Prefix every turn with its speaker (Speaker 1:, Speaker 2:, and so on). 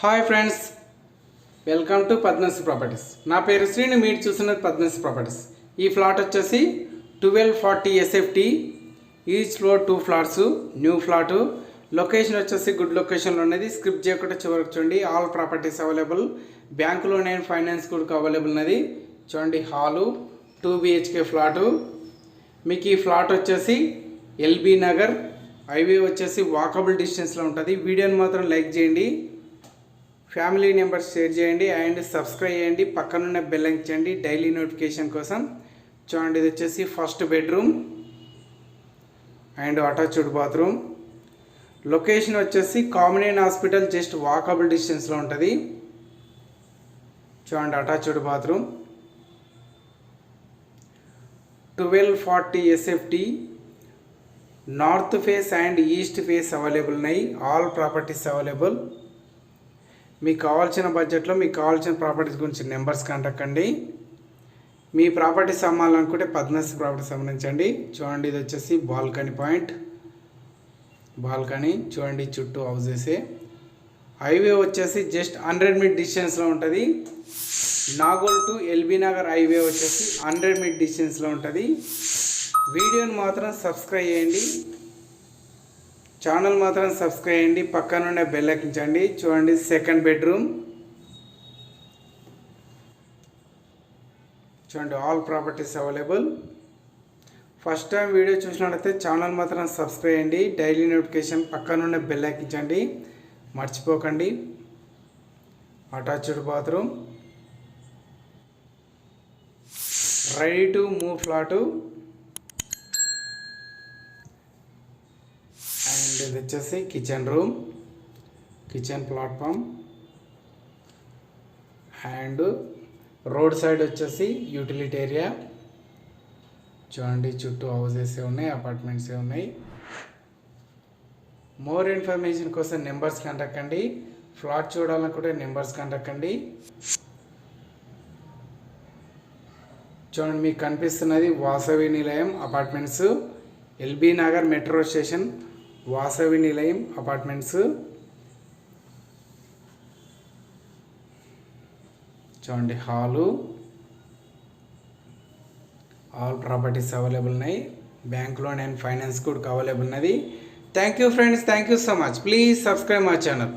Speaker 1: Hi friends, welcome to Padmashri Properties. నా పేరు శ్రీని, మీరు చూస్తున్నది పద్మశ్రీ ప్రాపర్టీస్. ఈ ఫ్లాట్ వచ్చేసి 1240 SFT, each floor 2 flats, new flat. Location వచ్చేసి గుడ్ లొకేషన్లో ఉన్నది. స్క్రిప్ట్ చేయకుండా చివరికి చూడండి. All properties available, bank loan and finance కూడా అవైలబుల్ ఉన్నది. చూడండి, హాలు 2 BHK ఫ్లాటు. మీకు ఈ ఫ్లాట్ వచ్చేసి ఎల్బీ నగర్ హైవే వచ్చేసి వాకబుల్ డిస్టెన్స్లో ఉంటుంది. వీడియోని మాత్రం లైక్ చేయండి, ఫ్యామిలీ మెంబర్స్ షేర్ చేయండి అండ్ సబ్స్క్రైబ్ చేయండి. పక్కనున్న బెల్ చేయండి డైలీ నోటిఫికేషన్ కోసం. చూడండి, ఇది వచ్చేసి first bedroom and attached bathroom. Location వచ్చేసి కామినేన్ హాస్పిటల్ జస్ట్ వాకబుల్ డిస్టెన్స్లో ఉంటుంది. చూడండి, attached bathroom 1240 SFT, north face and east face available ఉన్నాయి. All properties available. మీకు కావాల్సిన బడ్జెట్లో మీకు కావాల్సిన ప్రాపర్టీస్ గురించి నెంబర్స్ కాంటాక్ట్ కండి. మీ ప్రాపర్టీస్ అమ్మాలనుకుంటే పద్మశ్రీ ప్రాపర్టీస్ సంబంధించండి. చూడండి, ఇది వచ్చేసి బాల్కనీ పాయింట్. బాల్కనీ చూడండి, చుట్టూ హౌజెసే. హైవే వచ్చేసి జస్ట్ 100 మీటర్ డిస్టెన్స్లో ఉంటుంది. Nagole to LB Nagar highway వచ్చేసి 100 మీటర్ డిస్టెన్స్లో ఉంటుంది. వీడియోని మాత్రం సబ్స్క్రైబ్ చేయండి, ఛానల్ మాత్రం సబ్స్క్రైబ్ చేయండి, పక్కనున్న బెల్ ఎక్కించండి. చూడండి, సెకండ్ బెడ్రూమ్. చూడండి, all properties available. First time video చూసినట్లయితే ఛానల్ మాత్రం సబ్స్క్రైబ్ చేయండి, డైలీ నోటిఫికేషన్, పక్కనున్న బెల్ ఎక్కించండి, మర్చిపోకండి. Attached bathroom, ready to move flat. And ఇది వచ్చేసి kitchen room, kitchen platform and road side వచ్చేసి యూటిలిటీ ఏరియా. చూడండి, చుట్టూ హౌసెస్ ఉన్నాయి, అపార్ట్మెంట్స్ ఉన్నాయి. మోర్ ఇన్ఫర్మేషన్ కోసం నెంబర్స్ కాంటాక్ట్ కండి. ఫ్లాట్ చూడాలనుకుంటే నెంబర్స్ కాంటాక్ట్ కండి. చూడండి, మీకు కనిపిస్తున్నది వాసవి నిలయం apartments, LB Nagar metro station, Vasavi నిలయం అపార్ట్మెంట్స్. చూడండి, హాలు. ఆల్ ప్రాపర్టీస్ అవైలబుల్ ఉన్నాయి. బ్యాంక్ లోన్ అండ్ ఫైనాన్స్ కూడా అవైలబుల్ ఉన్నది. Thank you friends, thank you so much. Please subscribe my channel.